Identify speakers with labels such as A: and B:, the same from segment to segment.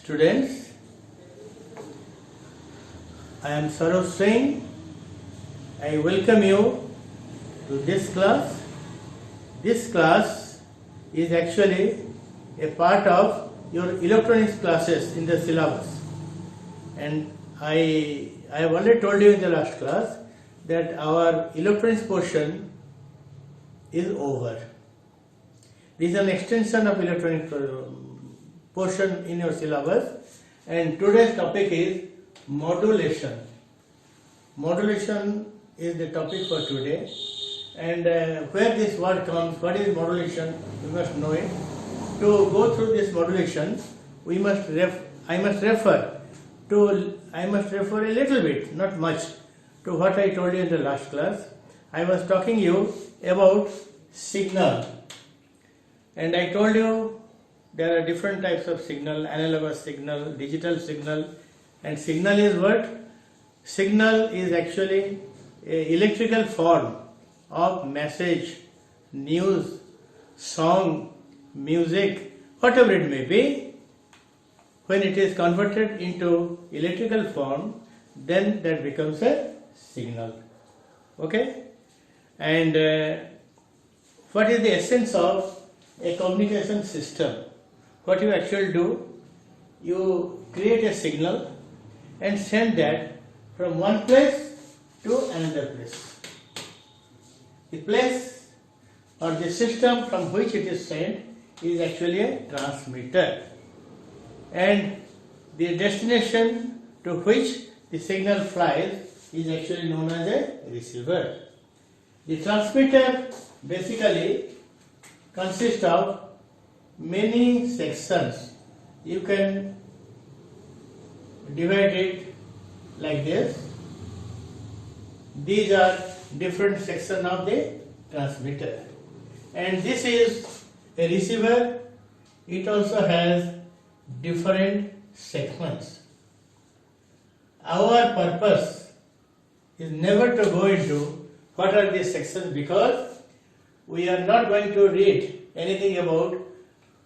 A: Students, I am Saroj Singh. I welcome you to this class. This class is actually a part of your electronics classes in the syllabus. And I have already told you in the last class that our electronics portion is over. This is an extension of electronics portion in your syllabus, and today's topic is modulation. Modulation is the topic for today, and where this word comes, what is modulation, we must know it. To go through this modulation, I must refer a little bit, not much, to what I told you in the last class. I was talking you about signal, and I told you there are different types of signal: analogous signal, digital signal. And signal is what? Signal is actually an electrical form of message, news, song, music, whatever it may be. When it is converted into electrical form, then that becomes a signal. Okay? And what is the essence of a communication system? What you actually do, you create a signal and send that from one place to another place. The place or the system from which it is sent is actually a transmitter, and the destination to which the signal flies is actually known as a receiver. The transmitter basically consists of many sections. You can divide it like this. These are different sections of the transmitter, and this is a receiver. It also has different segments. Our purpose is never to go into what are these sections, because we are not going to read anything about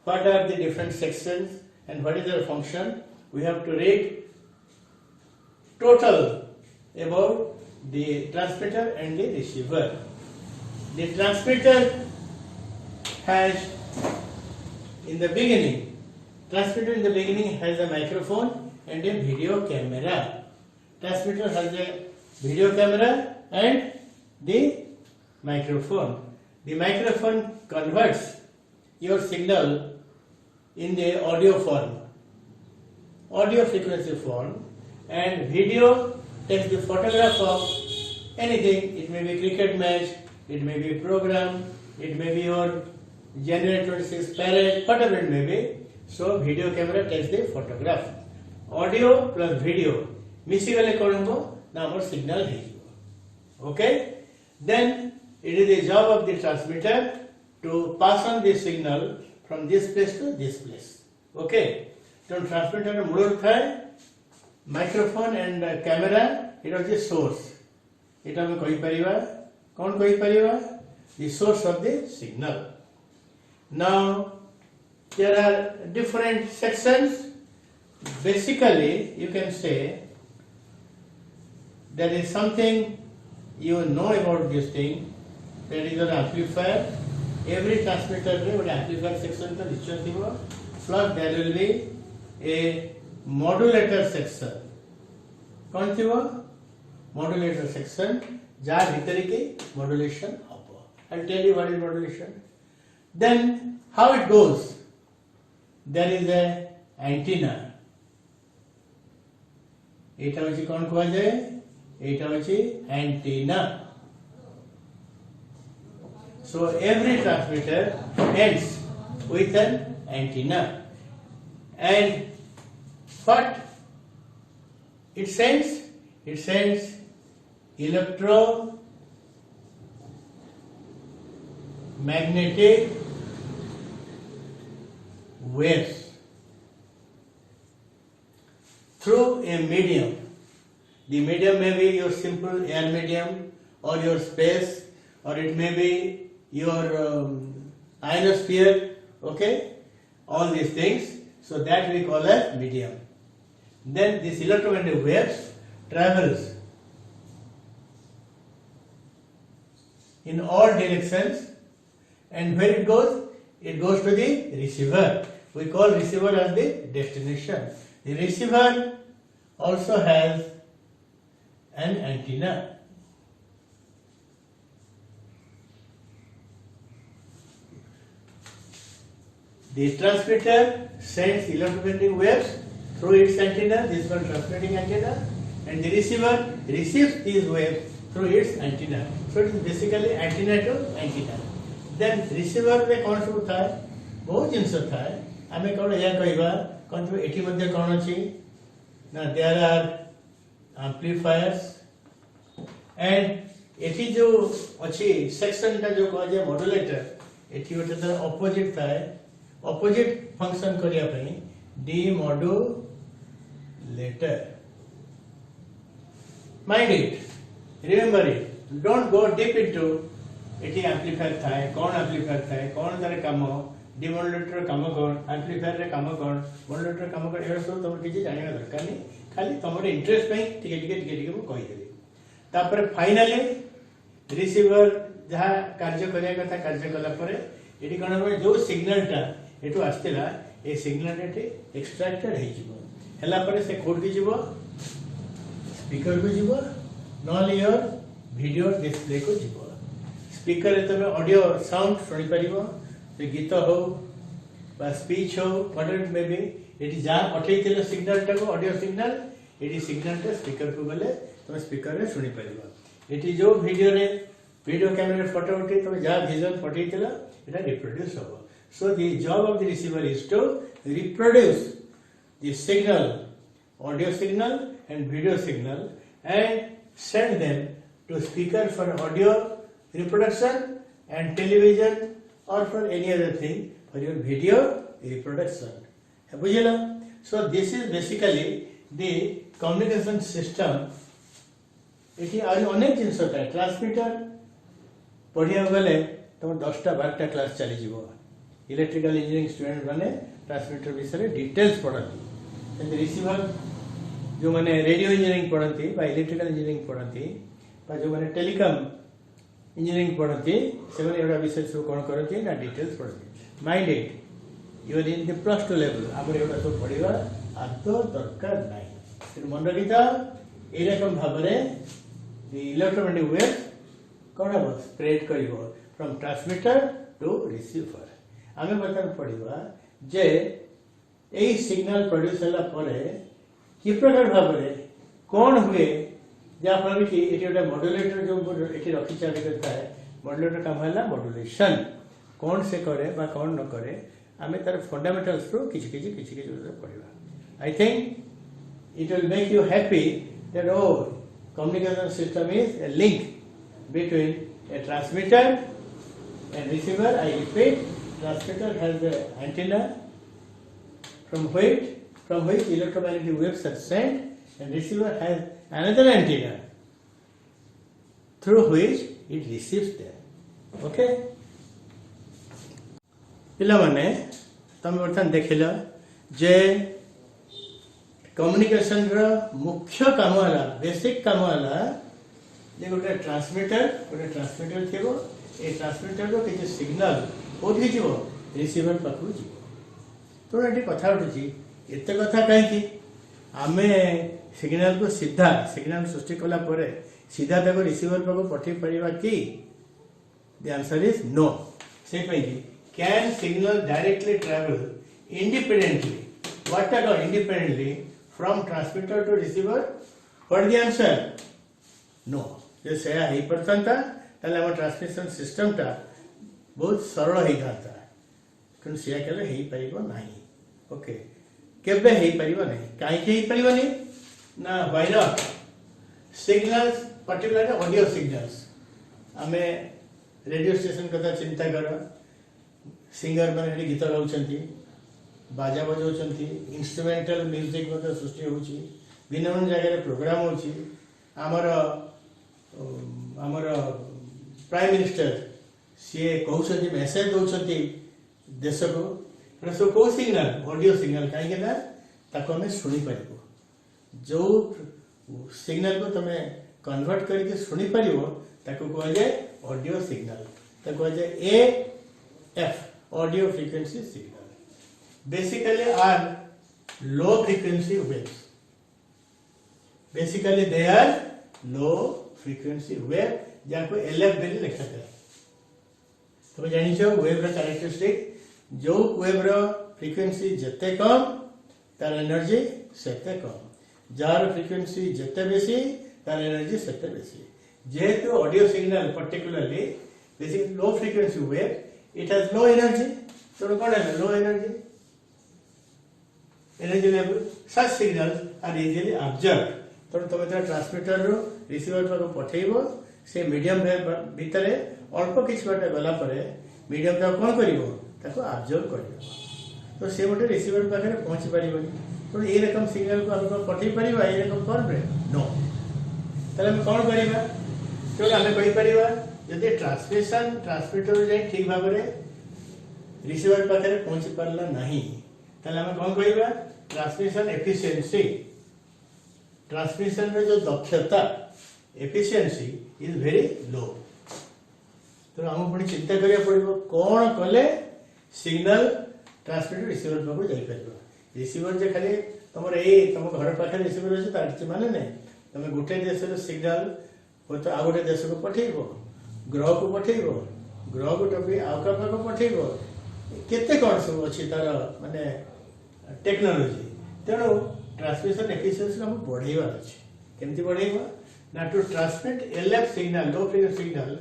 A: what are the different sections and what is their function. We have to read total about the transmitter and the receiver. The transmitter has transmitter in the beginning has a microphone and a video camera. Transmitter has a video camera and the microphone. The microphone converts your signal in the audio form, audio frequency form, and video takes the photograph of anything. It may be cricket match, it may be program, it may be your January 26th parade, whatever it may be. So video camera takes the photograph. Audio plus video मिसिगले करूँगा ना हमारा signal है. Okay? Then it is the job of the transmitter to pass on this signal from this place to this place. Okay? So transmitter का मूल था microphone and camera. It was the source. It हमें कोई परिवार कौन कोई परिवार? The source of the signal. Now there are different sections. Basically, you can say there is something you know about this thing. That is an amplifier. Every transmitter में वो amplifier section का निश्चय थी वो. Plus there will be a modulator section. कौन थी वो? Modulator section. जहाँ भीतरी की modulation होगा. I'll tell you what is modulation. Then how it goes? There is a antenna. एटा होची कौन कुआ जाए? एटा होची antenna. So every transmitter ends with an antenna, and what it sends? It sends electromagnetic waves through a medium. The medium may be your simple air medium or your space, or it may be your ionosphere. Okay, all these things. So that we call as medium. Then this electromagnetic waves travels in all directions, and where it goes? It goes to the receiver. We call receiver as the destination. The receiver also has an antenna. The transmitter sends electromagnetic waves through its antenna, this is called transmitting antenna, and the receiver receives these waves through its antenna. So it is basically antenna to antenna. Then receiver में कौन सब था? बहुत जिनिस था. आमे कौन यह कहिबा कौन जो एटी मध्य कौन अछि ना there are amplifiers and eighty जो अछि सेक्शन टा जो कह जे मॉड्यूलेटर एटी गोटे तर ऑपोजिट था ऑपोजिट फंक्शन करिया पई demodulator. Mind it, remember it, don't go deep into eighty amplifier थाए कौन एम्प्लीफायर थाए कौन तारे काम डिमोडुलेटर काम कौन एम्प्लीफायर रे काम कौन मॉड्यूलेटर काम कौन एरा सब तुम किछि जानिबा दरकार नहीं खाली तमर इंटरेस्ट पई टिके मु कहि देबी. तापर फाइनली रिसीवर जहा कार्य करिया कथा कार्य कला परे एटी कोन हो जो सिग्नल टा एटू आस्तेला ए सिग्नल एटी एक्सट्रैक्टेड हे जिवो हला परे से कोड की जिवो स्पीकर को जिवो नॉन योर वीडियो डिस्प्ले को जिवो. स्पीकर रे तमे ऑडियो साउंड सुनि परिबो जे गीत हो बा स्पीच हो व्हाटएवर मे बी एटी जा पठेइतिलो सिग्नल टा को ऑडियो सिग्नल एटी सिग्नल टा स्पीकर को गले तमे स्पीकर रे सुनि परिबो. एटी जो वीडियो रे वीडियो कैमरा रे फोटो उठी तमे जा विजुअल पठेइतिलो एटा रिप्रोड्यूस होबो. So the job of the receiver is to reproduce the signal, audio signal and video signal, and send them to speaker for audio reproduction and television or for any other thing for your video reproduction. बुझिला? So this is basically the communication system. Eighty अनेक जिनिस था transmitter पढ़िया गले तुम 10टा 12टा class चली जीवो. Electrical engineering student माने transmitter विषय डिटेल्स पढ़ती. रिसीवर जो माने रेडियो इंजीनियरिंग पढ़ती बा इलेक्ट्रिकल इंजीनियरिंग पढ़ती बा जो माने टेलीकॉम इंजीनियरिंग पढ़ती से माने एडा विषय सब कोन करती ना डिटेल्स पढ़ती. Mind it, you are in the +2 level हमर एडा सब पढ़िबा आतो दरकार नाही. फिर मन रखिता ए रकम भाबरे द इलेक्ट्रोमैग्नेटिक वेव कोन हो स्प्रेड करिवो फ्रॉम ट्रांसमीटर टू रिसीवर. आगे बर्तमान पढ़ा जे यही सिग्नल प्रोड्यूस होला परे कि प्रकार भाव कौन हुए जहाँफल कि ये गोटे मॉड्यूलेटर जो ये रखी करता है मॉड्यूलेटर काम है मॉड्यूलेशन कौन से करे बा कौन न करे आम तार फंडामेंटल्स रू किसी पढ़ा. I think it will make you happy that ओ communication system is a link between a transmitter and receiver. I repeat, transmitter has the antenna from which electromagnetic waves are sent, and receiver has another antenna through which it receives them. Okay? पिला माने तमे बर्तमान देखिला जे communication रो मुख्य काम होला basic काम होला जे गोटे ट्रांसमीटर थिबो ए ट्रांसमीटर रो किछ सिग्नल कोठी जीवो रिसीवर पाखु जीवो. तो एटी कथा उठी एते कथा कहीं आमे सिग्नल को सीधा सिग्नल सृष्टि कला परे सीधा ताको रिसीवर पाखु पठे परिबा कि? The answer is no. से पई can signal directly travel independently what are independently from transmitter to receiver? What the answer? No. जे से ही परतंता तले हम ट्रांसमिशन सिस्टम टा बहुत सरल ही था कि से केले ही परिबो नाही. ओके केबे ही परिबो नाही काहे के ही परिबो नाही ना virus signals particular audio signals हमें रेडियो स्टेशन कथा चिंता कर सिंगर माने गीत गाउछंती बाजा बजाउछंती इंस्ट्रूमेंटल म्यूजिक मतलब सृष्टि होउची भिन्न भिन्न जगह रे प्रोग्राम होउची. हमर प्राइम मिनिस्टर सी कहते मेसेज दौरान देश को सब को सिग्नल ऑडियो सिग्नल कहीं ना ताको हमें सुनी पारिबो जो सिग्नल को तमे कन्वर्ट करके सुनी पारिबो ताको कह जाए ऑडियो सिग्नल ताको कह जाए AF audio frequency signal basically are low frequency waves basically they are low frequency wave जाको LF बेली लिखा जाए तुम जानी छो वेव रा कैरेक्टरिस्टिक जो वेव रा फ्रीक्वेंसी जते कम तार एनर्जी सेते कम जार फ्रीक्वेंसी जते बेसी तार एनर्जी सेते बेसी जेहेतु audio signal particularly basically low frequency wave it has low energy तो कोन है low energy energy level such signals are easily absorbed तो तुम ट्रांसमीटर रो रिसीवर को पठेइबो से मीडियम वेव भीतर अल्प किछ बाटे गला परे मीडियम ता कोन करिवो ताको अब्जॉर्ब करिवो तो से गोटे रिसीवर पाखरे पहुंची परिबो तो ए रकम सिग्नल को हम पठेइ परिबा ए रकम कोन रे नो तले हम कोन करिबा तो हमें कहि परिबा यदि ट्रांसमिशन ट्रांसमीटर जे ठीक भाबरे रिसीवर पाखरे पहुंची परला नहीं तले हम कोन कहिबा ट्रांसमिशन एफिशिएंसी ट्रांसमिशन रे जो दक्षता एफिशिएंसी इज वेरी लो तो हम पुणी चिंता करिया पड़िबो कोन कले सिग्नल ट्रांसमीटर रिसीवर पाखु जाई परबो रिसीवर जे खाली तमर ए तम घर पाखे रिसीवर अछि तार कि माने नै तमे गुटे देश रो सिग्नल हो तो आ गुटे देश को पठेइबो ग्रह को पठेइबो ग्रह को टपी आका पाखु पठेइबो केते कोन सब अछि तार माने टेक्नोलॉजी तेणु ट्रांसमिशन एफिशिएंसी हम बढ़ेवा अछि केमति बढ़ेवा ना to transmit LF signal low frequency signal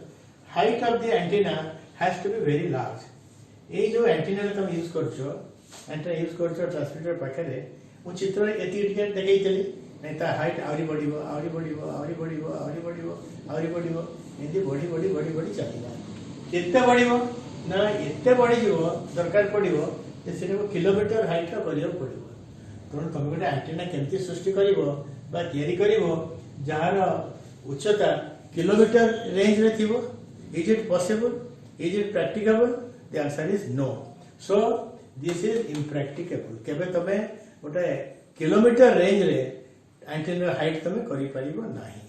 A: height of the antenna has to be very large ए जो एंटीना तुम यूज करछो एंटीना यूज करछो ट्रांसमीटर पाखरे मु चित्र एति टिके देखेइतली नै ता हाइट आवरी बढ़िबो आवरी बढ़िबो आवरी बढ़िबो आवरी बढ़िबो आवरी बढ़िबो एति बढ़ी चलिबा केते बढ़िबो ना एते बढ़ी जिवो दरकार पड़िबो जे सेटा किलोमीटर हाइट रो करियो पड़िबो तो तुम गोटे एंटीना केमती सृष्टि करिवो बा तयारी करिवो जार उच्चता किलोमीटर रेंज रे थिबो is it possible is it practicable the answer is no so this is impracticable केबे तमे गोटे किलोमीटर रेंज रे एंटीना हाइट तमे करि परिबो नाही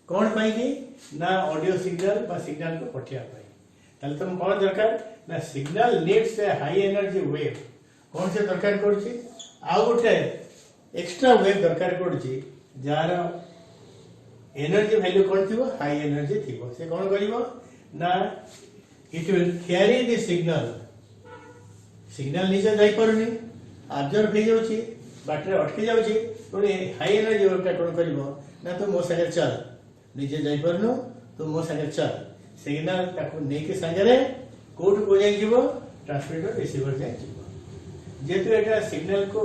A: कोन पाई कि ना ऑडियो सिग्नल बा सिग्नल को पठिया पाई ताले तुम कोन दरकार ना signal needs a high energy wave कौन से दरकार करछि आ गोटे एक्स्ट्रा वेव दरकार करछि जार एनर्जी वैल्यू कोन थिबो हाई एनर्जी थिबो से कोन करिवो ना it will carry the signal signal नीचे जाई परनी ऑब्जर्व हो जाउछि बैटरी अटकी जाउछि तो हाई एनर्जी वेवटा कोन करिवो ना तो मो संगे चल नीचे जाई परनो तो मो संगे चल सिग्नल ताको नै के संगे रे कोड को जाई जीवो ट्रांसमीटर रिसीवर जाई जीवो जेतु एटा सिग्नल को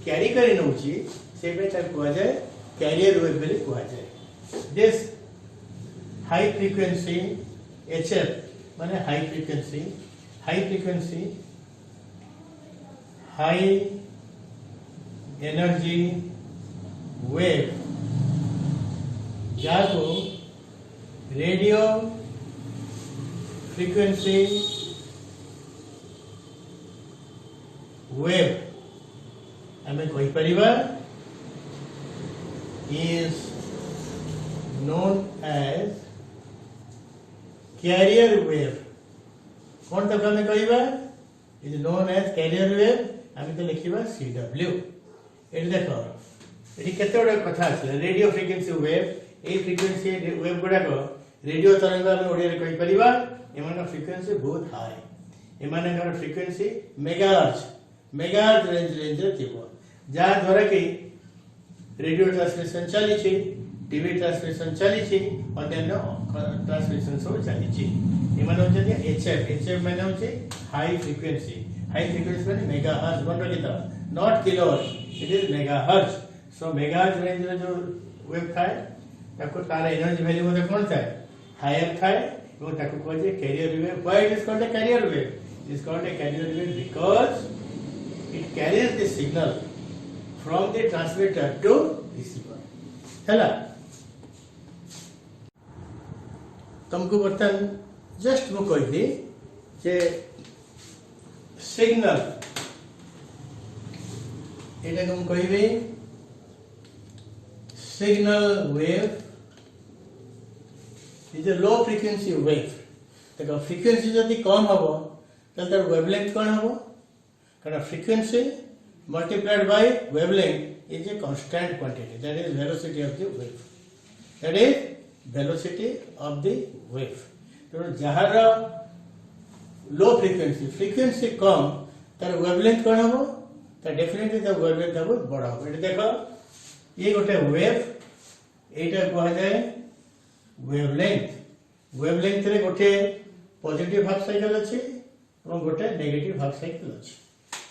A: कैरी करी नउची से बेटा को जाए कैरियर वेव बेली को जाए दिस हाई फ्रीक्वेंसी HF माने high frequency high energy wave जाको रेडियो फ्रीक्वेंसी वेव हमें कही परिवा is known as carrier wave कौन तक हमें कहिबा is known as carrier wave हमें तो लिखिबा CW एठी देखो एठी केते बडा कथा আছে रेडियो फ्रीक्वेंसी वेव ए फ्रीक्वेंसी वेव गुडा को रेडियो तरंग हम ओडिया रे कहि परिबा एमान फ्रीक्वेंसी बहुत हाई एमान का फ्रीक्वेंसी मेगाहर्ट्ज रेंज रे थिबो जा द्वारा कि रेडियो ट्रांसमिशन चली छी टीवी ट्रांसमिशन चली छी अन्य ट्रांसमिशन सब चली छी एमान होचे HF माने होचे हाई फ्रीक्वेंसी माने मेगाहर्ट्ज बन रखिता not kilohertz it is megahertz so megahertz range रे जो वेव थाए ताको तार एनर्जी वैल्यू मध्ये कोन थाए हायर थाए और ताको कहजे carrier wave why it is called a carrier wave it is called a carrier wave because it carries the signal from the transmitter to receiver हैला तुमको बर्तन जस्ट मु कहि दी जे सिग्नल एटा को कहबे signal wave is a low frequency wave देखो frequency जदि कम हबो तल तार वेवलेंथ कोन हबो कारण frequency multiplied by wavelength is a constant quantity that is velocity of the wave that is velocity of the wave तो जहार लो फ्रीक्वेंसी कम तार वेवलेंथ कोन हबो त डेफिनेटली द वेवलेंथ हबो बड़ा हबो एटा देखो ये गोटे वेव एटा कहा जाए वेवलेंथ रे गोटे पॉजिटिव हाफ साइकिल अछि और गोटे नेगेटिव हाफ साइकिल अछि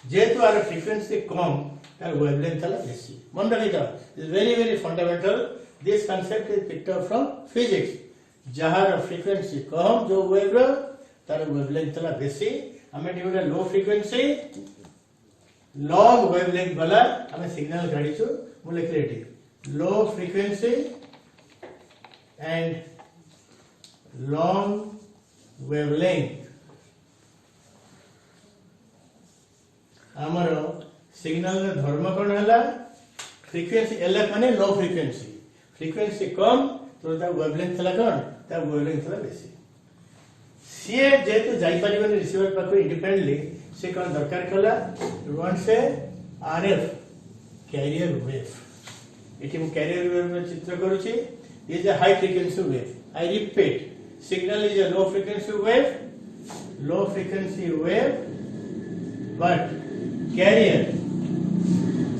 A: जेतु आर फ्रीक्वेंसी कम तार वेवलेंथ हला बेसी मन रखिता is very fundamental this concept is picked up from physics जहार फ्रीक्वेंसी कम जो वेव रो तार वेवलेंथ हला बेसी हमें डिवरा लो फ्रीक्वेंसी लॉन्ग वेवलेंथ वाला हमें सिग्नल गाड़ी छु मु लिख लेटी low frequency and long wavelength आमर सिग्नल धर्म कौन है फ्रीक्वेंसी एलएफ माने लो फ्रीक्वेंसी कम तो वेवलेंथ है कौन वेवलेंथ है बेसी सी जेतु जाई परिबन रिसीवर पाखु इंडिपेंडेंटली से कौन दरकार कला want say RF carrier wave इति मु कैरियर वेव में चित्र करूची is a high frequency wave I repeat signal is a low frequency wave but carrier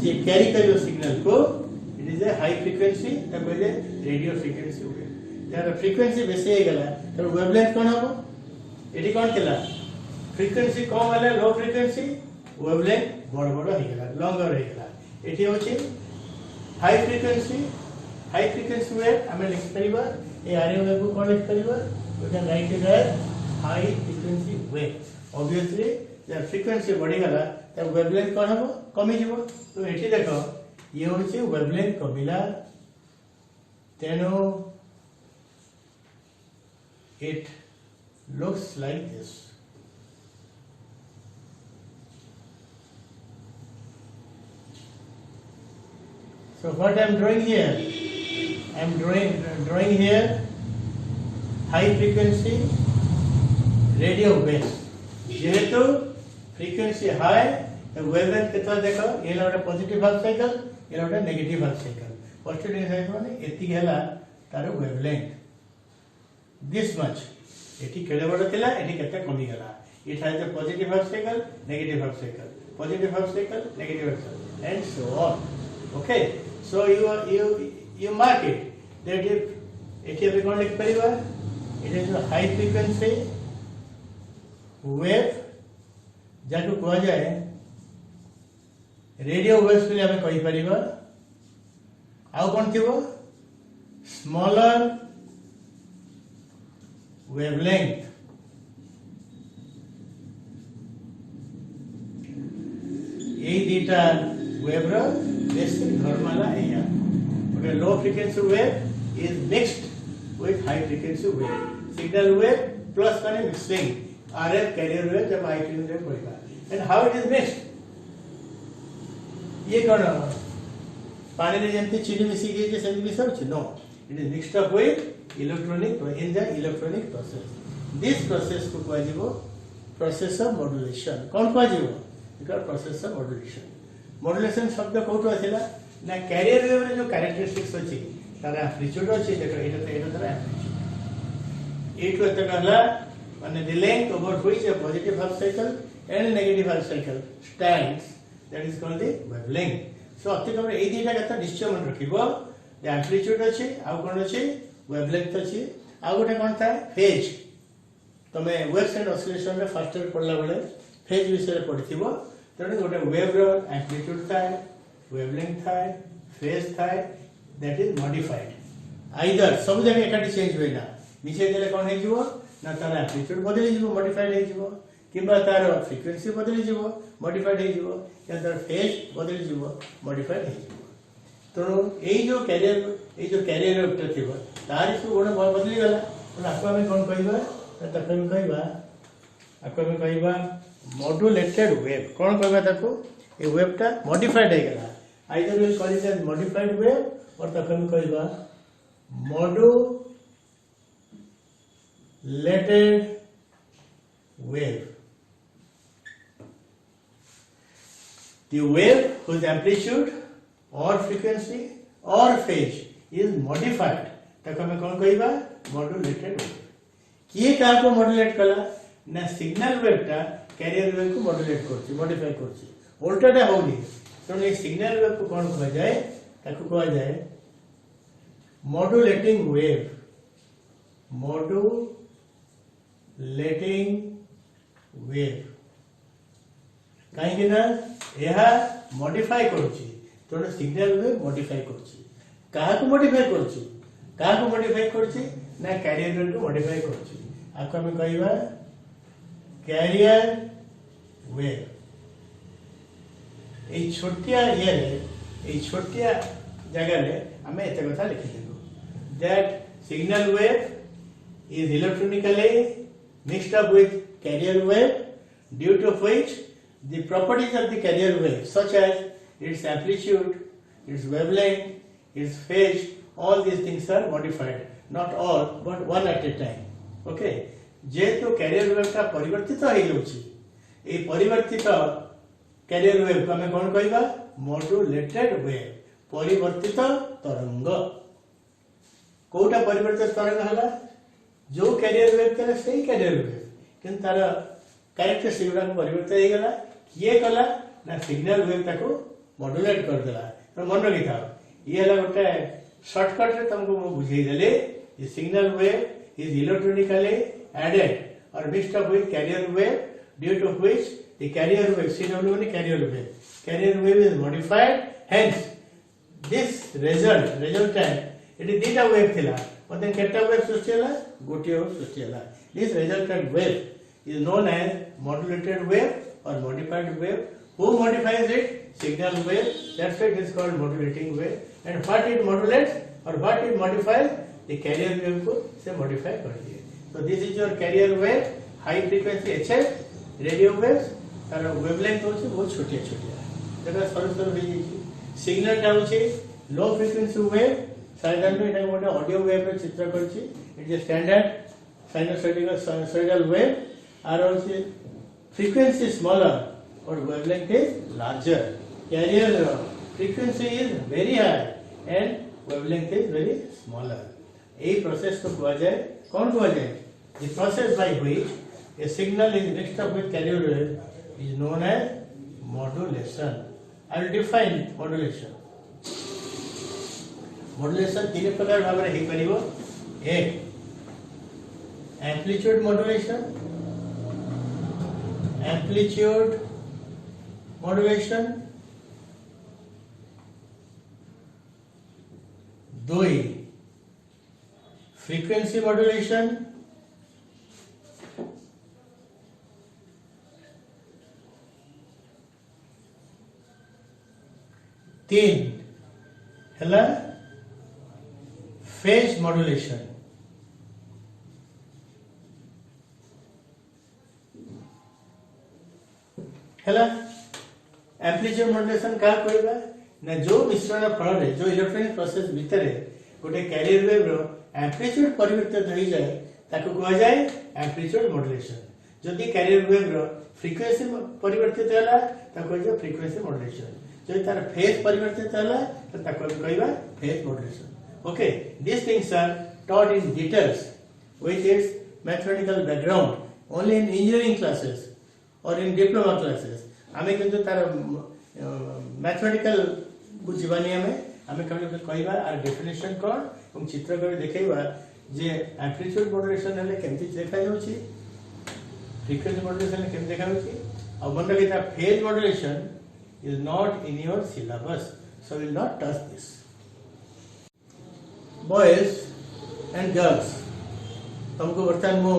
A: ये कैरी करियो सिग्नल को it is a high frequency तब बोले रेडियो फ्रीक्वेंसी वेव यार फ्रीक्वेंसी बेसी हे गला तो वेवलेंथ कोन हबो एटी कोन केला फ्रीक्वेंसी कम वाला लो फ्रीक्वेंसी वेवलेंथ बड़ हे गला लॉन्गर हे गला एटी होची हाई फ्रीक्वेंसी वेव हमें लिख परिबा ए आरएफ वेव को कोन लिख परिबा ओटा right is high frequency wave obviously जब फ्रीक्वेंसी बढ़ी गला तब वेवलेंथ कोन हबो कमी जीवो तो एठी देखो ये होची वेवलेंथ कमिला तेनो it looks like this so what I am drawing here I am drawing here high frequency radio waves जेहेतु फ्रीक्वेंसी हाई तो वेवलेंथ कितना देखो ये लोटा पॉजिटिव हाफ साइकिल ये लोटा negative half cycle positive cycle माने एति गेला तार वेवलेंथ दिस मच एटी केडे बड़ थिला एटी केते कमी गेला it has a positive half cycle negative half cycle negative half cycle and so on okay so you mark it that if एटी अभी कोन लिख परिबा it is a high frequency wave जाको कहा जाए रेडियो वेव्स पे हमें कहि परिबा आउ कोन थिबो स्मॉलर वेवलेंथ ए दीटा वेव रो बेसिक धर्मला एया okay low frequency wave is mixed with high frequency wave signal wave plus माने मिक्सिंग RF carrier wave जब I tune wave पड़ेगा and how it is mixed ये कौन पानी रे जंती चीनी मिसी गई जे सेमी मिसा होची no it is mixed up with electronic in the electronic process this process को कहा जीवो process of modulation कौन कहा जीवो इका process of modulation शब्द कोठो आथिला ना carrier wave रे जो characteristics होची तारा एम्पलीट्यूड होची देखो एटा तारा एम्पलीट्यूड एटो तकला and the length over which a positive half cycle and a negative half cycle stands that is called the wavelength so अति कम ए दीटा कथा निश्चय मन रखिबो the amplitude अछि आ कोन अछि wavelength अछि आ गोटे कोन था phase तमे waves and oscillation रे फर्स्ट ईयर पढला बेले phase विषय रे पढिथिबो तने गोटे wave रो amplitude था wavelength था phase था that is modified either सब जगह एकाटी चेंज होइना मिछे देले कोन हे जिवो ना तार एम्पलीट्यूड बदली जीवो मॉडिफाइड हे जीवो किबा तार फ्रीक्वेंसी बदली जीवो मॉडिफाइड हे जीवो या तार फेज बदली जीवो मॉडिफाइड हे जीवो तो एई जो कैरियर वेक्टर थिबो तार सु गुण बदली गला तो आपको हम कोन कहबा तखन कहबा modulated wave कौन कहबा ताको ए वेव टा मॉडिफाइड हो गला either will call it as modified wave और ताको हम कहबा modulated wave the wave whose amplitude or frequency or phase is modified ताको हम कौन कहबा modulated wave किए का को मॉड्यूलेट कला ना सिग्नल वेव टा कैरियर वेव को मॉड्यूलेट करछि मॉडिफाई करछि उल्टाटा होनी तो ये सिग्नल वेव को कौन कहा जाए ताको कहा जाए मॉड्यूलेटिंग वेव कहीं ना यह मॉडिफाई करछि तो सिग्नल वेव मॉडिफाई करछि कहा को मॉडिफाई करछि ना कैरियर वेव को मॉडिफाई करछि आपको हम कहबा कैरियर वेव ए छोटिया ये ए छोटिया जगह रे हमें एते कथा लिखि देबो that signal wave is electronically mixed up with carrier wave due to which the properties of the carrier wave such as its amplitude, its wavelength, its phase, all these things are modified. Not all, but one at a time. Okay? जेहेतु carrier wave का परिवर्तित हो जाउछि ए परिवर्तित career wave को हमें कोन कहबा modulated wave परिवर्तित तरंग कोटा परिवर्तित तरंग हला जो कैरियर वेव करे सही कैरियर वेव किन तार कैरेक्टरिस्टिक गुडा परिवर्तित हो गला किए कला ना सिग्नल वेव ताको मॉड्यूलेट कर देला तो मन रखि था ये हला गोटे शॉर्टकट रे तुमको मु बुझाई देले ये signal wave is electronically added or mixed up with carrier wave due to which the carrier wave CW means carrier wave is modified hence this resultant it is data wave thila but then keta wave सृष्टि हला गोटिए wave सृष्टि हला this resultant wave is known as modulated wave or modified wave who modifies it signal wave that's why it is called modulating wave and what it modulates or what it modifies the carrier wave को से modify कर दिए so this is your carrier wave high frequency HF radio waves तार wavelength होछि बहुत छोटिया जगह सरसर हो जाई सिग्नल टा होछि लो फ्रीक्वेंसी वेव साधारण एटा गोटे ऑडियो वेव रे चित्र करछि it is standard sinusoidal wave आर होछि फ्रीक्वेंसी स्मॉलर और wavelength is larger carrier frequency is very high and wavelength is very smaller a process को कहा जाए कौन कहा जाए the process by which a signal is mixed up with carrier wave is known as modulation I will define modulation तीन प्रकार भाव रे हे करिवो एक amplitude modulation दुई frequency modulation तीन हला phase modulation हला एम्पलीट्यूड मॉड्यूलेशन का कहबा ना जो मिश्रण फल रे जो इलेक्ट्रॉनिक प्रोसेस भीतर गोटे कैरियर वेव रो एम्पलीट्यूड परिवर्तित हो जाए ताको कहा जाए एम्पलीट्यूड मॉड्यूलेशन जदि कैरियर वेव रो फ्रीक्वेंसी परिवर्तित होला ताको कह फ्रीक्वेंसी मॉड्यूलेशन जो तार फेज परिवर्तित होला तो ताको कहबा phase modulation okay this things are taught in details with its mathematical background only in engineering classes or in diploma classes आमे किंतु तार मैथमेटिकल बुझिबानी आमे कहबा आर डेफिनेशन कोन हम चित्र कर देखैबा जे एम्पलीट्यूड मॉड्यूलेशन हले केमति देखा जाउची फ्रीक्वेंसी मॉड्यूलेशन केमति देखा जाउची और मन रखिता phase modulation is not in your syllabus so will not touch this boys and girls तुमको बर्तमान मो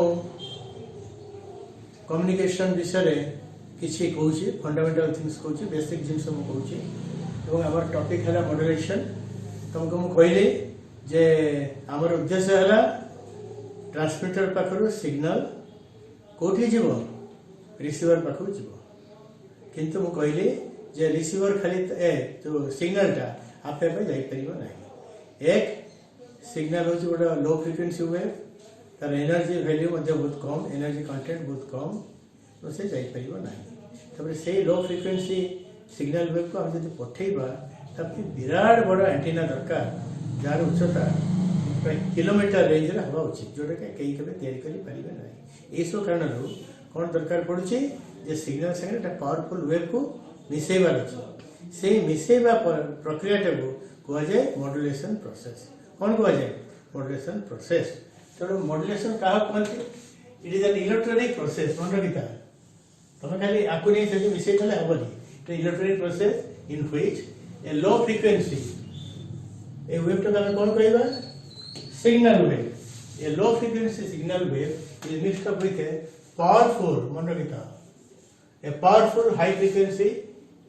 A: कम्युनिकेशन विषय रे किछि कहूची फंडामेंटल थिंग्स कहूची बेसिक जिंस मो कहूची एवं हमर टॉपिक हला मॉड्यूलेशन तुमको मो कहली जे हमर उद्देश्य हला ट्रांसमीटर पाखरु सिग्नल कोठी जीवो रिसीवर पाखु जीव किंतु मु कहली जे रिसीवर खाली जो सिग्नलटा आपे पे जाई परिबो नाही। एक सिग्नल होची गोटा लो फ्रिक्वेंसी वेव तार एनर्जी वैल्यू मध्ये बहुत कम एनर्जी कंटेंट बहुत कम तो से जाई परिबो नाही। तबरे से लो फ्रिक्वेंसी सिग्नल वेव को हम जदि पठेबा तब विराट बड़ एंटीना दरकार जार उच्चता प्राय किलोमीटर रेंज रे हवा उचित जोटा के कई केबे तैयारी करि परिबे नाही। एसो कारण कोन दरकार पड़ुची जे सिग्नल संगे पावरफुल वेव को मिसेबार अछि से मिसेबा प्रक्रियाटा को कुआ जाय मॉड्यूलेशन प्रोसेस। कोन कुआ जाय मॉड्यूलेशन प्रोसेस। तो मॉड्यूलेशन कहा कहते it is an electronic process मन रखिता तमे खाली आकु नै से मिसे कले हबनी तो electronic process in which a low frequency a wave तो तमे कोन कहबा signal wave. A low frequency signal wave is mixed up with a powerful मन रखिता a powerful high frequency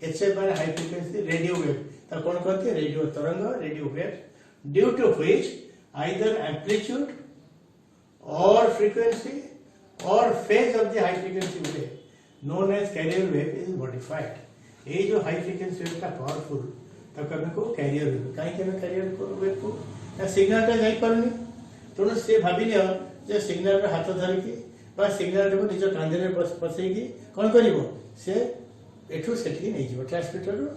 A: HF high frequency radio wave ता कोन कहते radio तरंग radio wave due to which either amplitude or frequency or phase of the high frequency wave known as carrier wave is modified। ये जो high frequency wave का powerful तब कभी को carrier wave कहीं के में carrier wave को या signal टा जाई पारुनी तो से भाभी लिया जे signal रे हाथ धरि की बा signal को निज कांधे रे पसई की कोन करिवो से एठू सेठी नै जीवो ट्रांसमीटर रो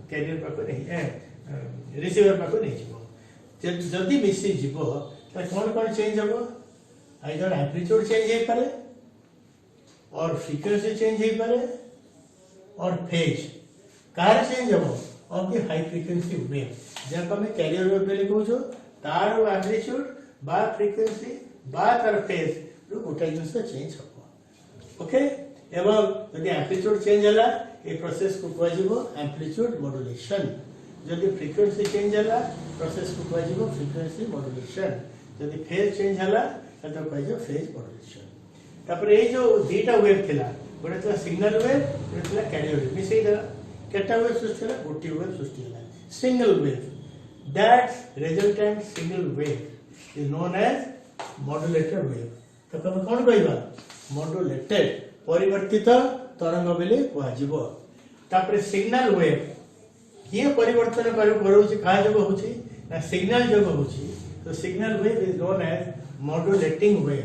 A: carrier पाको नहीं रिसीवर पाको नहीं जीवो जल्दी मिसी जीवो त कोन चेंज हबो आइदर एम्पलीट्यूड चेंज हो पारे और फ्रीक्वेंसी चेंज हो पारे और फेज कार चेंज हो of the high frequency wave जब हमें कैरियर वेव बेले कहू छो तार एम्पलीट्यूड बा फ्रीक्वेंसी बा तार फेज रो गोटा जिंस चेंज हो ओके एवं यदि एम्पलीट्यूड चेंज हला ए प्रोसेस को कहै जीवो एम्पलीट्यूड मॉड्यूलेशन यदि फ्रीक्वेंसी चेंज हला प्रोसेस को कहै जीवो फ्रीक्वेंसी मॉड्यूलेशन यदि फेज चेंज हला तो कहियो फेज मॉड्यूलेशन। तापर ए जो दीटा वेव थिला गोटे थिला सिग्नल वेव गोटे थिला कैरियर वेव मिसई देला केटा वेव सृष्टि होला गोटी वेव सृष्टि होला single wave that resultant single wave is known as modulated wave. तो तमे कोन कहबा मॉड्यूलेटेड परिवर्तित तरंग बेले कुआ जीवो। तापर सिग्नल वेव किए परिवर्तन करूची का जब होची ना सिग्नल जब होची तो signal wave is known as modulating wave.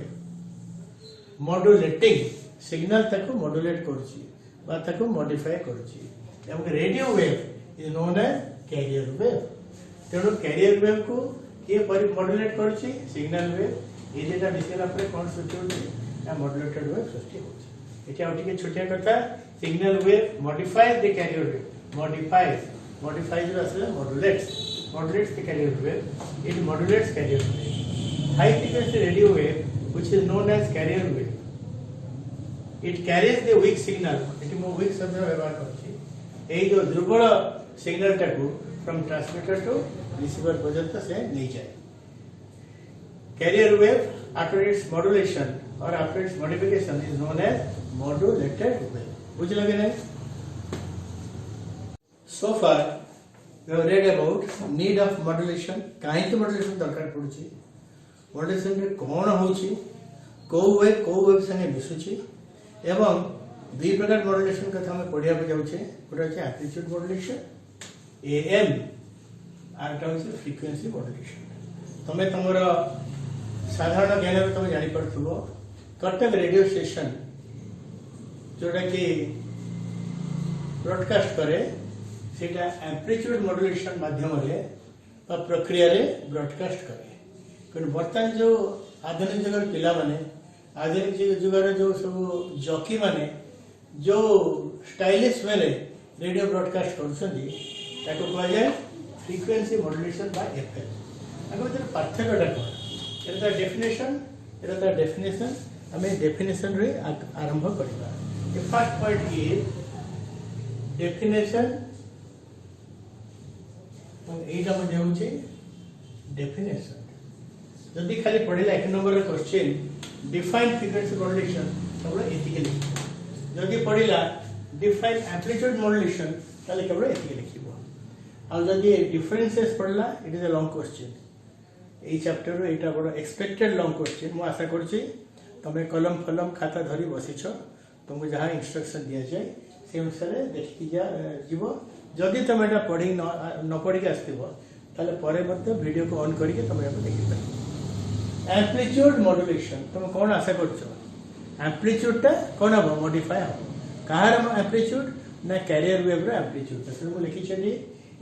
A: Modulating signal तक मॉड्यूलेट करूची बा तक मॉडिफाई करूची एवं radio wave is known as carrier wave. तेणु कैरियर वेव को किए मॉड्यूलेट करूची सिग्नल वेव ये जेटा मिसेला पर कोन सृष्टि होची या मॉड्यूलेटेड वेव सृष्टि होची। एटा ओटिके छोटिया कथा signal wave modifies the carrier wave modifies असले modulates the carrier wave it modulates carrier wave। high frequency radio wave which is known as carrier wave it carries the weak signal it mo weak शब्द व्यवहार करछि ए जो दुर्बल signal टाको from transmitter to receiver पर्यंत से नहीं जाए। carrier wave after its modulation or after its modification is known as modulated wave। बुझ लगे नहीं। so far we have read about need of modulation काहे के modulation दरकार पड़ुची modulation रे कोन होची को वेव संगे मिसुची एवं दुई प्रकार modulation कथा हम पढ़िया पे जाउछे गोटा छै एम्पलीट्यूड मॉड्यूलेशन AM आरटा होची फ्रीक्वेंसी मॉड्यूलेशन। तमे तमरो साधारण ज्ञान रे तमे जानि पड़थुबो कटक रेडियो स्टेशन जोटा कि ब्रॉडकास्ट करे सेटा एम्पलीट्यूड मॉड्यूलेशन माध्यम रे प्रक्रिया रे ब्रॉडकास्ट करे कारण वर्तमान जो आधुनिक जगह पिला माने आधुनिक जुगर जो सब जॉकी माने जो स्टाइलिश वे रेडियो ब्रॉडकास्ट करछंदी ताको कहै जाय फ्रीक्वेंसी मॉड्यूलेशन बाय FM। अगर तर पार्थक्यटा कोन एटा डेफिनेशन हमें डेफिनेशन रे आरंभ करबा। The first point is definition एटा मध्ये होचे डेफिनेशन जदि खाली पढ़िला एक number question define frequency modulation केवल एतिके लिखिबो जदि पढ़िला डिफाइन एम्पलीट्यूड मॉड्यूलेशन ताले केवल एतिके लिखिबो और जदि डिफरेंसेस पढ़ला it is a long question ए चैप्टर रो एटा बड़ एक्सपेक्टेड लॉन्ग क्वेश्चन मु आशा करछि तमे कलम खाता धरी बसिछ तुमको जहाँ इंस्ट्रक्शन दिया जाए से अनुसार देखिकी जीव जदि तुम यहाँ पढ़ी न पढ़ी आसो ताले परे मध्य वीडियो को ऑन करके तुम यहाँ देखी पार एम्प्लीट्यूड मॉड्यूलेशन तुम कौन आशा कर एम्प्लीट्यूड टा कौन हम मॉडिफाई हम कहार एम्प्लीट्यूड ना कैरियर वेव रो एम्प्लीट्यूड तो मुझे लिखी छे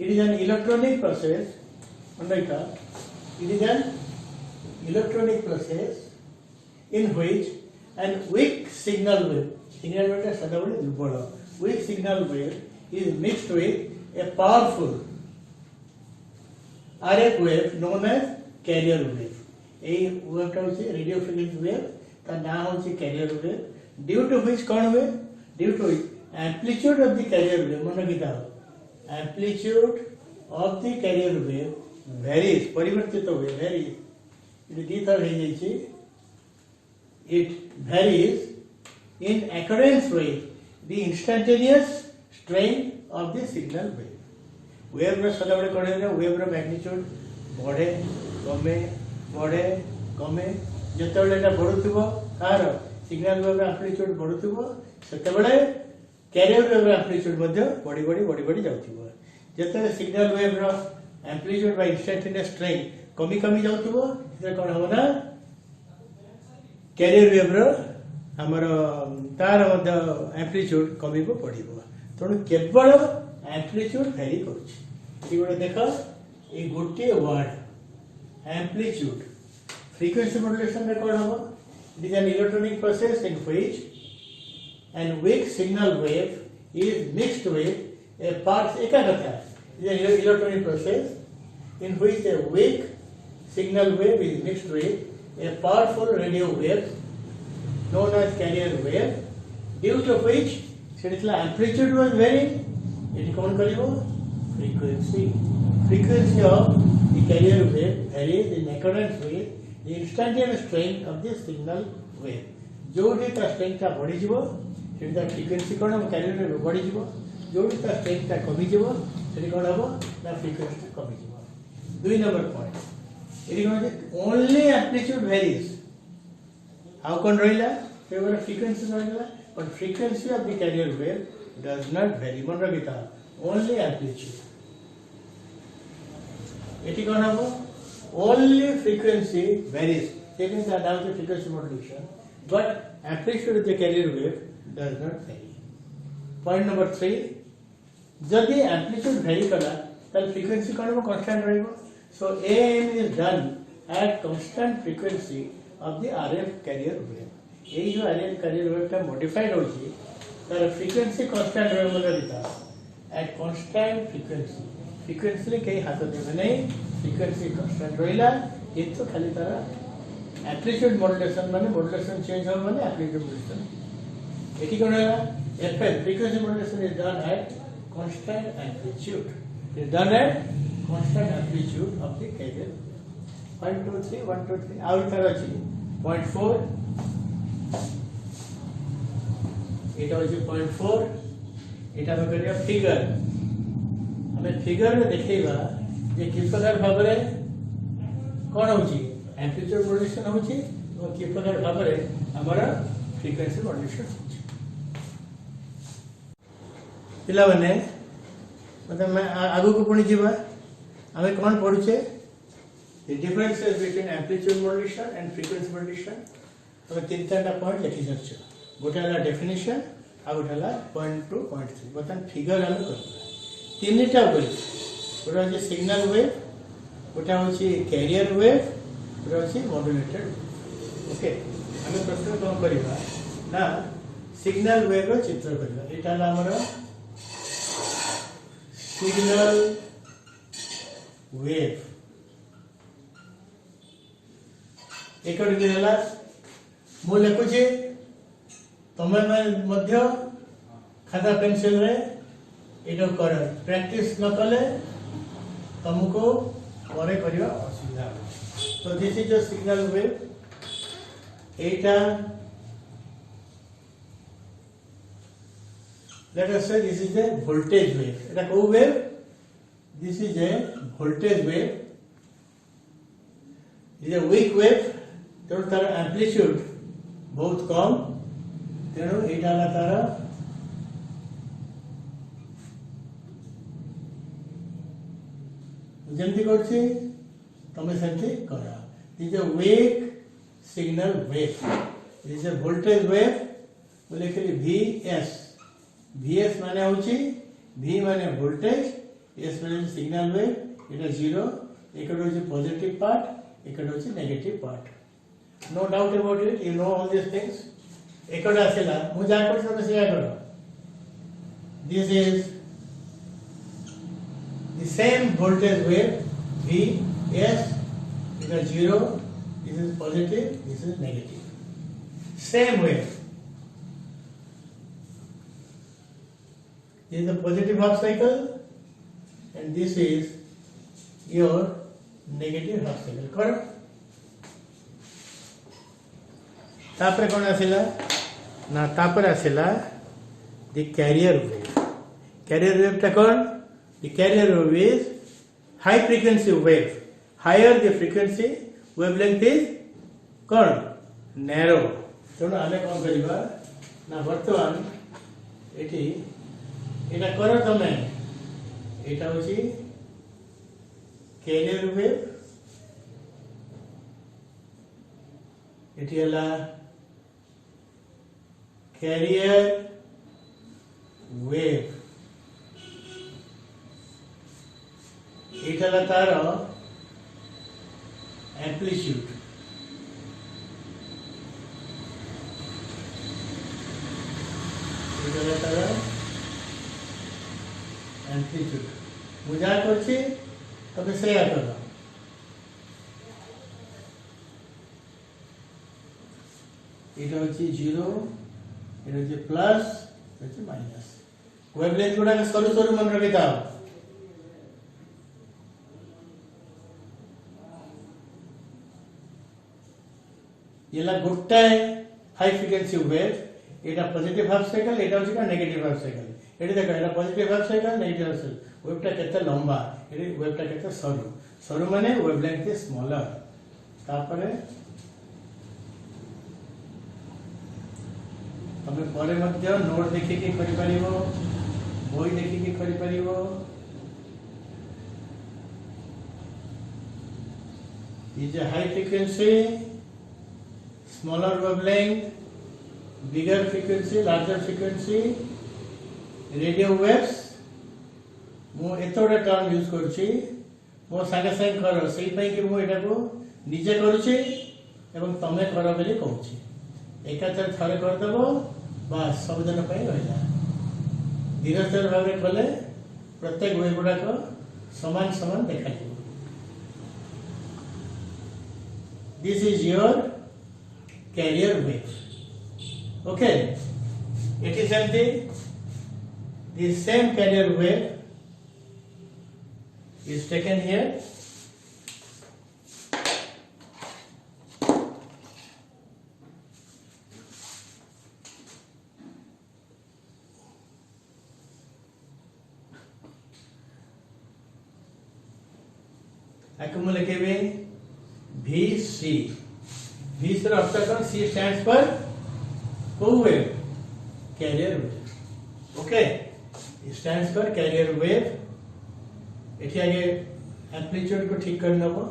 A: it is an electronic process अंडरका it is an electronic process in which an weak signal wave টা সদাবেলে দুর্বল weak signal wave is mixed with a powerful RF wave known as carrier wave এই ওয়েভটা হচ্ছে radio frequency wave তার নাম হচ্ছে carrier wave due to which কোন wave due to amplitude of the carrier wave মনে রাখতে হবে amplitude of the carrier wave varies পরিবর্তিত হবে varies এটা দ্বিতীয় হয়ে যাচ্ছে it varies in accordance with the instantaneous strength of the signal wave. Wave रो सदाबले करे ना wave रो magnitude बढ़े कमे जेतेबेले एटा बढ़ुथिबो कार सिग्नल वेव रो एम्प्लीट्यूड बढ़ुथिबो सेतेबेले कैरियर वेव रो एम्प्लीट्यूड मध्ये बढ़ी जाउथिबो जेतेबेले सिग्नल वेव रो एम्प्लीट्यूड बाय instantaneous strength कमी जाउथिबो से कोन हो ना कैरियर वेव रो हमर तार मध्य एम्प्लीट्यूड कमी को पड़िबो तण केवल एम्प्लीट्यूड वेरी करूछि ई गोटे देखो ए गोटे वर्ड एम्प्लीट्यूड फ्रीक्वेंसी मॉड्यूलेशन रे कोन हो it is an electronic process in which N weak signal wave is mixed with A part एका कथा it is an electronic process in which a weak signal wave is mixed with a powerful radio wave known as carrier wave due to which the amplitude was varying it कौन करिवो frequency of the carrier wave varies in accordance with the instantaneous strength of the signal wave जोटी ता strength ता बढ़ी जीवो सेटा frequency कोन carrier wave बढ़ी जीवो जोटी ता strength ता कमी जीवो सेटी कोन हबो ना frequency ता कमी जीवो 2 number point only amplitude varies. How can rahila? There were frequency rahila, but frequency of the carrier wave does not vary. Mon rakita only amplitude. Eti kon habo? Only frequency varies. Taking that down to frequency modulation, but amplitude of the carrier wave does not vary. Point number 3. Jodi amplitude vary kala, then frequency kon habo constant rahibo. So AM is done at constant frequency of the RF carrier wave. ये जो RF carrier wave का modified होती है, तार frequency constant रहे मतलब इतना at constant frequency. Frequency ले कहीं हाथ देवे नहीं, frequency constant रहेला, ये तो खाली तारा amplitude modulation माने modulation change हो माने amplitude modulation. एक ही कौन है FM frequency modulation is done at constant amplitude. It is done at constant amplitude of the carrier. 1 2 3 1 2 3 आउर तार अछि point 4 एटा अछि point 4 एटा हम करिया फिगर हमें फिगर में देखैबा जे कि प्रकार भाबरे कोन होछि एम्प्लीट्यूड मॉड्यूलेशन होछि और कि प्रकार भाबरे हमरा फ्रीक्वेंसी मॉड्यूलेशन होछि पिला बने मतलब मैं आगु को पुणी जीवा हमें कौन पढ़ुचे the differences between amplitude modulation and frequency modulation तो तीन चारटा पॉइंट लिखि दछ गोटा हला डेफिनेशन आ गोटा हला पॉइंट 2 पॉइंट 3 बतन फिगर हम करबा तीनटा बोल गोटा जे सिग्नल वेव गोटा होची कैरियर वेव गोटा होची मॉड्यूलेटेड ओके हमें प्रश्न कोन करबा ना सिग्नल वेव रो चित्र करबा एटा हला हमर सिग्नल वेव एक दिनला मु लिखुची तमे मध्य खाता पेंसिल रे एटो कर प्रैक्टिस न कले तुमको परे करिवा असुविधा तो this is the signal wave Etah let us say this is a voltage wave eta ko wave this is a voltage wave it is a weak wave तो तार एम्प्लीट्यूड बहुत कम तेणु एटा हला तार जमती करछि तमे सेमती करा this is a weak signal wave this is a voltage wave बोले कि vs vs माने होछि v माने वोल्टेज s माने सिग्नल वेव एटा जीरो एकड होछि पॉजिटिव पार्ट एकड होछि negative part no doubt about it you know all this things एकड आसेला मु जा कर तमे सेया करो this is the same voltage wave V S is a zero, this is positive, this is negative. Same wave. This is the positive half cycle and this is your negative half cycle. Correct? तापर कौन आसेला ना तापर आसेला the carrier wave. Carrier wave टा कौन The carrier wave is high frequency wave. Higher the frequency, wavelength is कौन narrow. तेणु आमे कौन करिबा ना वर्तमान एठी एटा करो तमे एटा होची carrier wave एठी हला carrier wave एटा तार एम्प्लीट्यूड एटा तार एम्प्लीट्यूड बुझा करछि तबे सेया करो एटा होछि 0 एटा होछि प्लस एटा होछि माइनस वेवलेंथ गुडा के सरू सरू मन रखिताओ येला गोटाए हाई फ्रिक्वेंसी वेव एटा पॉजिटिव हाफ साइकिल एटा होछि का नेगेटिव हाफ साइकिल एटा देखो एटा positive half cycle negative half cycle वेवटा केते लंबा एटा वेवटा केते सरू सरू माने वेवलेंथ इज स्मॉलर तापरे तमे परे मध्य नोट देखि के करि परिबो बोई देखि के करि परिबो is a high frequency smaller wavelength, bigger frequency, larger frequency, radio waves. मु एतोडा टर्म यूज करछि मो संगे संगे करो सेई पई कि मु एटा को निजे करछि एवं तमे करो बेली कहछि एकातर थरे कर देबो बस सब दिन पई रहला धीरे धीरे भाबरे कले प्रत्येक वेव गुडा को समान समान देखा दिबो this is your carrier wave. Okay, it is empty. The same carrier wave is taken here. Accumulative VC. V is obstacle, C stands for co-wave, carrier wave. Okay, it stands for carrier wave. एठी आगे amplitude को ठीक कर नबो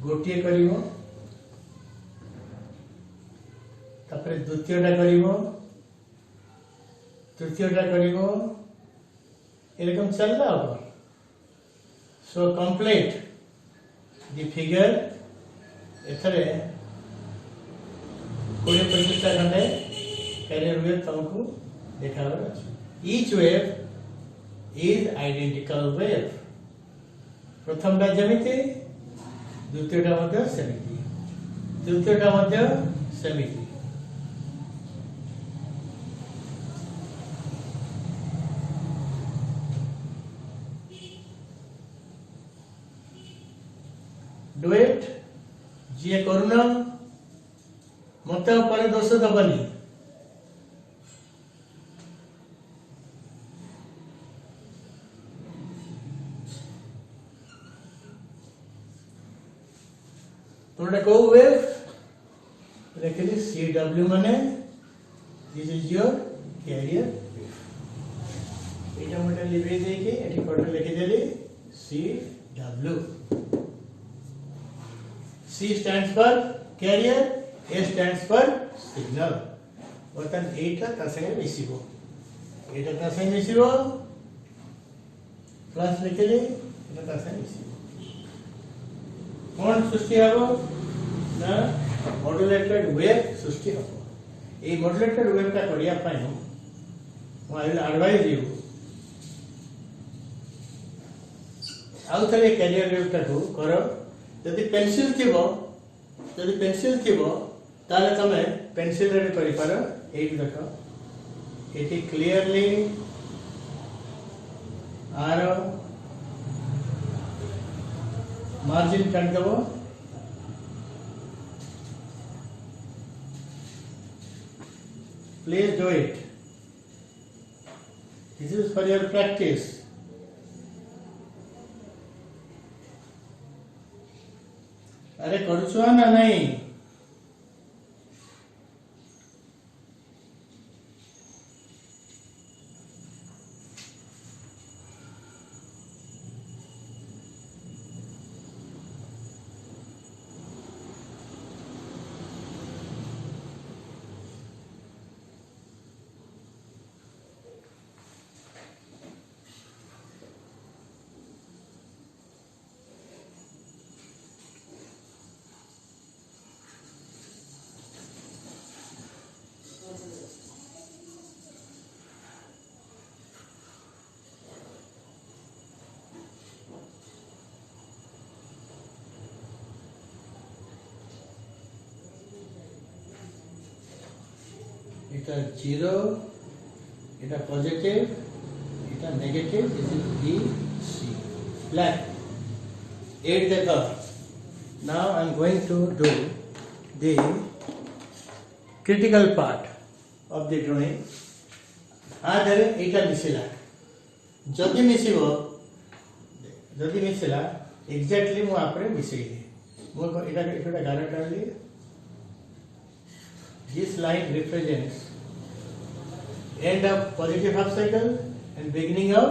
A: गोटिए करिवो तापर द्वितीयटा करिवो तृतीयटा करिवो एरकम चलला हो So complete the figure एथरे कोई प्रतिष्ठा खंडे carrier wave तुमको देखावर अछि each wave is identical wave प्रथमटा जेमिति द्वितीयटा मध्ये सेमिति तृतीयटा मध्ये सेमिति डुएट जी करुणा मत पर दोष दबनी তোমরা কো ওয়েভ লেখিলি CW মানে this is your career wave এটা মোটা লিখে দেইকি এটি কোড লিখে দেলি CW C stands for carrier A stands for signal বর্তমান এইটা তার সঙ্গে মিশিব এটা তার সঙ্গে মিশিব প্লাস লিখলে এটা তার সঙ্গে মিশিব কোন সৃষ্টি হবে না মডুলেটেড ওয়েভ সৃষ্টি হবে এই মডুলেটেড ওয়েভটা করিয়া পাই ମୁଁ আই উইল অ্যাডভাইজ ইউ ଆଉ ଥରେ କ୍ୟାରିୟର ୱେଭଟାକୁ କର ଯଦି ପେନସିଲ ଥିବ ତାହେଲେ ତମେ ପେନସିଲରେ ବି କରିପାର ଏଇଠି ଦେଖ ଏଠି କ୍ଲିୟରଲି आर मार्जिन काटिदेव please do it this is for your practice अरे करुछो ना नहीं এটা জিরো এটা পজিটিভ এটা negative this is B C black 8 দেখো now I am going to do the critical part of the drawing आधरे एटा मिसिला जदि मिसिला एग्जैक्टली मु आपरे मिसेइली मु एटा एटा गारा डालली This line represents end of positive half cycle and beginning of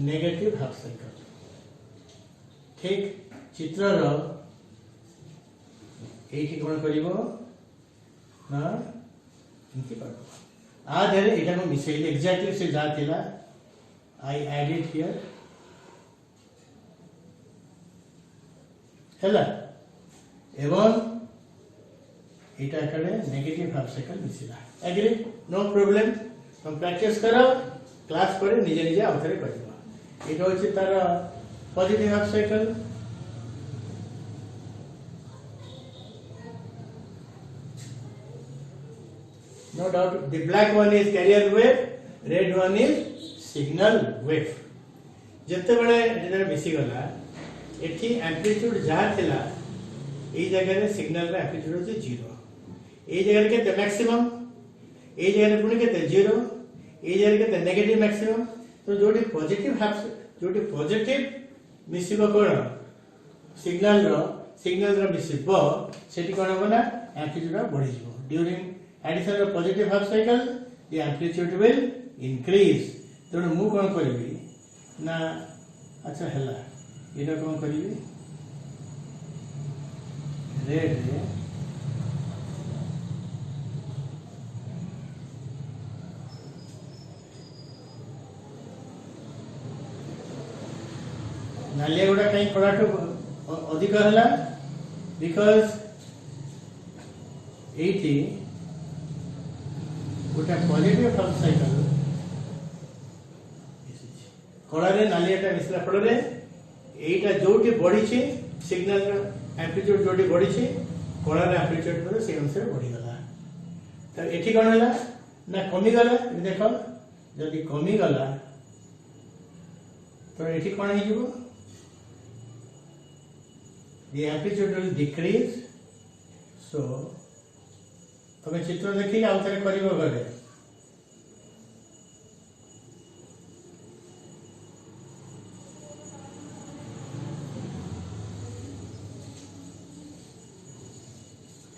A: negative half cycle. ठीक चित्र रो एठी कोन करिवो ना इनकी करबो आ देरे एटा को मिसेइली एग्जैक्टली से जा थिला I added here हैला एवं এটা এখানে নেগেটিভ হাফ সাইকেল মিছিলা এগ্রি নো প্রবলেম তুমি প্র্যাকটিস করো ক্লাস করে নিজে নিজে আউথরে করিবা এটা হচ্ছে তার positive half cycle no doubt the black one is carrier wave red one is signal wave जते बळे जेते मिसी गला एठी एम्प्लीट्यूड जहा थिला ए जगह रे सिग्नल रे एम्प्लीट्यूड होचे 0 ए जगह के मैक्सिमम ए जगह पुणी के 0 ए जगह के नेगेटिव मैक्सिमम तो जोटी पॉजिटिव मिसिबो कोन सिग्नल रो मिसिबो सेठी कोन हो ना एम्प्लीट्यूड बढ़ी जिवो during addition of positive half cycle the amplitude will increase तो मु कोन करबी ना अच्छा हला एटा कोन करबी रेड रे नालिया गुड़ा कहीं पड़ाठो अधिक हला बिकॉज एटी गोटे पॉजिटिव हाफ साइकिल कला रे नालियाटा मिसला फଳରେ एटा जोटी बढ़ी छि सिग्नल रो एम्प्लीट्यूड जोटी बढ़ी छि कला रे एम्प्लीट्यूड पर से अनुसार बढ़ी गला त एठी कोन हला ना कमी गला देखो जदी कमी गला तो एठी कोन हे जिवो the amplitude will decrease so तमे चित्र देखि आउथरे करिवो गले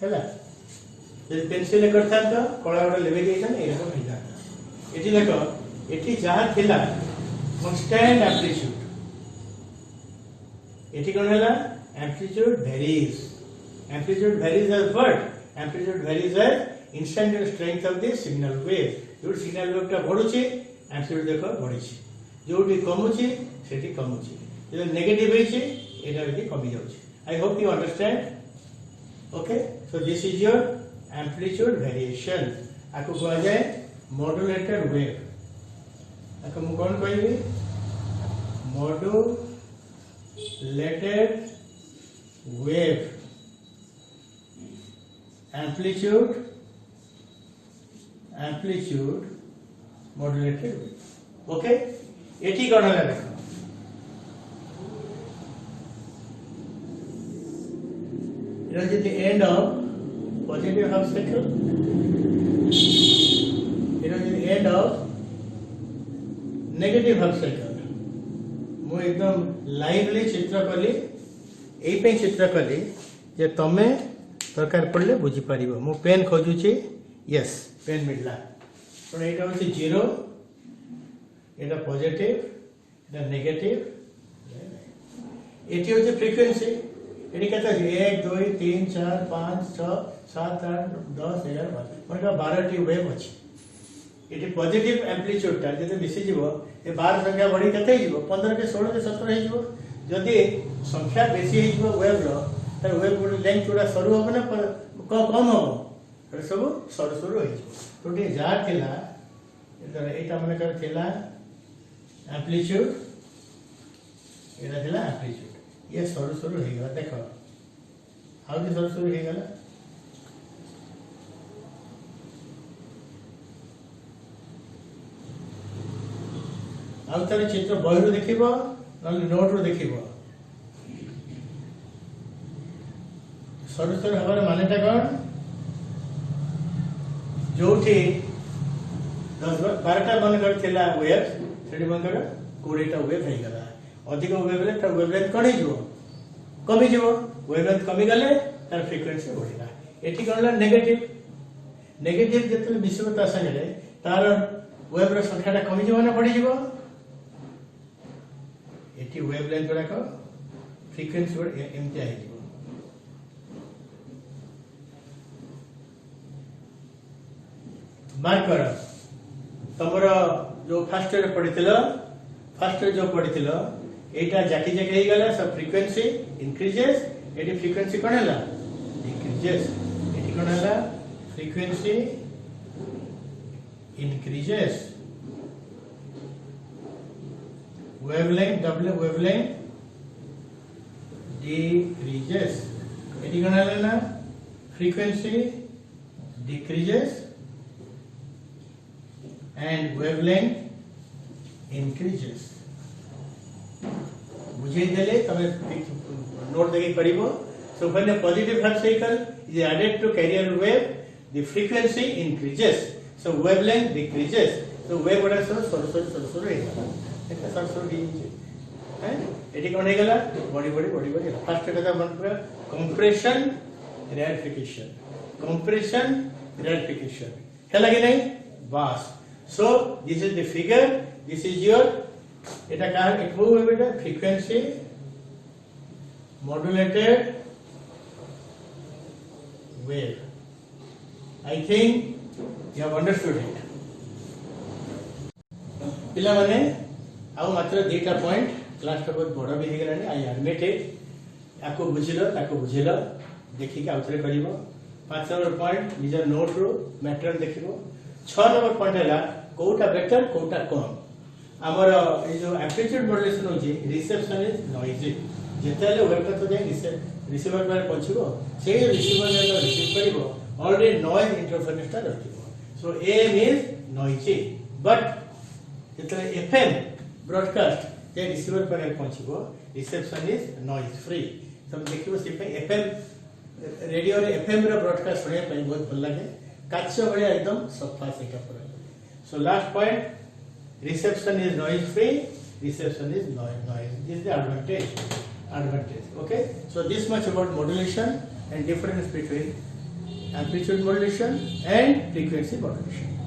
A: ହେଲା ଯଦି ପେନସିଲ କରିଥାନ୍ତ କଳା ଗୋଟେ ଲେବେଇ ଦେଇଥାନ୍ତ ଏରକମ ହେଇଥାନ୍ତା ଏଠି ଦେଖ ଏଠି ଯାହା ଥିଲା କନଷ୍ଟାଣ୍ଟ ଆମ୍ପ୍ଲିଟ୍ୟୁଡ एटी कौन है amplitude varies as what amplitude varies as instantaneous strength of the signal wave जो सिग्नल वेव टा बढ़ुची एम्पलीट्यूड देखो बढ़िची जोटी कमुची सेठी कमुची जो नेगेटिव होईची एटा भी कमी जाउची I hope you understand okay so this is your amplitude variation आको कहा जाए मॉड्यूलेटेड वेव आको मु कोन कहबी modulated wave amplitude modulated wave okay एटी कौन है देखो it is the end of positive half cycle it is the end of negative half cycle मु एकदम लाइवली चित्र कली एई चित्र कली जे तमे दरकार पड़े बुझी पारिबो मु पेन खोजुची यस पेन मिलला तो एटा होची जीरो एटा पॉजिटिव एटा नेगेटिव एटी होची फ्रीक्वेंसी एटी कहता है 1 2 3 4 5 6 7 8 10 11 12 12 टी वेव अछि एटी पॉजिटिव एम्पलीट्यूड ता जदि मिसी जीवो ए 12 संख्या बढ़ी केते जीवो 15 के 16 के 17 हे जीवो जदि संख्या बेसी हे जीवो वेव रो त वेव गुड लेंथ थोड़ा सरू हो ना कम हो तो सब सरू सरू हे जीवो तो टे जा थिला इधर एटा माने कर थिला एम्पलीट्यूड एटा थिला एम्पलीट्यूड ये सरू सरू हे गला देखो हाउ दी सरू सरू हे गला आउ तार चित्र बहिरु देखिबो नले नोट रो देखिबो सरू सरू हमारे मानेटा कोन जोठी 10 12टा मन कर थिला वेव सेठी मन कर 20टा वेव हे गला अधिक वेव ले त वेवलेंथ कणी जीवो कमी जीवो वेवलेंथ कमी गले तार फ्रीक्वेंसी बढ़िला एठी कोनला नेगेटिव जतले विषमता संगे तार वेव रो संख्याटा कमी जीवो ना बढ़ी जीवो एटी वेवलेंथ गुड़ा को फ्रीक्वेंसी गुड़ा एमती आई जीवो मार्क करो तमरो जो फर्स्ट रे पढ़िथिलो फर्स्ट रे जो पढ़िथिलो एटा जाकी जाकी हे गला सब फ्रीक्वेंसी इंक्रीजेस एटी फ्रीक्वेंसी कोन हला डिक्रीजेस एटी कोन हला फ्रीक्वेंसी इंक्रीजेस wavelength decreases एटी कोन हला ना frequency decreases and wavelength increases बुझे देले तमे नोट देखि परिबो so when a positive half cycle is added to carrier wave the frequency increases so wavelength decreases so wave गुड़ा सर एटा सर डी हैं एटी कोन हे गला बॉडी फर्स्ट कथा मन पूरा कंप्रेशन रेरिफिकेशन हैला कि नहीं बस सो this is the figure this is your एटा का इट हो बेटा frequency modulated wave I think you have understood it पिला माने आउ मात्र दुईटा पॉइंट क्लास बहुत बड़ भी हेगलानी आई एडमिट इट याको बुझिलो देखिक आउथरे करिवो 5 नंबर पॉइंट निजर नोट रो मैटर देखिवो 6 नंबर पॉइंट हैला कोटा बेटर कोटा कम हमर ए जो एम्पलीट्यूड मॉड्यूलेशन होची रिसेप्शन इज नॉइजी जेतेले वेवटा तो जाय रिसीवर पर पहुंचबो से रिसीवर ने तो रिसीव करिवो ऑलरेडी नॉइज इंटरफेरेंस ता रहतिबो so AM is noisy but जेतेले एफएम ब्रॉडकास्ट जे रिसीवर पर पहुंचबो रिसेप्शन इज नॉइज फ्री सब देखिबो से पे एफएम रेडियो रे एफएम रो ब्रॉडकास्ट सुनिया पे बहुत भल लागे काच बळे एकदम सफा सेटा पर so last point reception is noise free reception is noise. This is the advantage. Okay, so this much about modulation and difference between amplitude modulation and frequency modulation.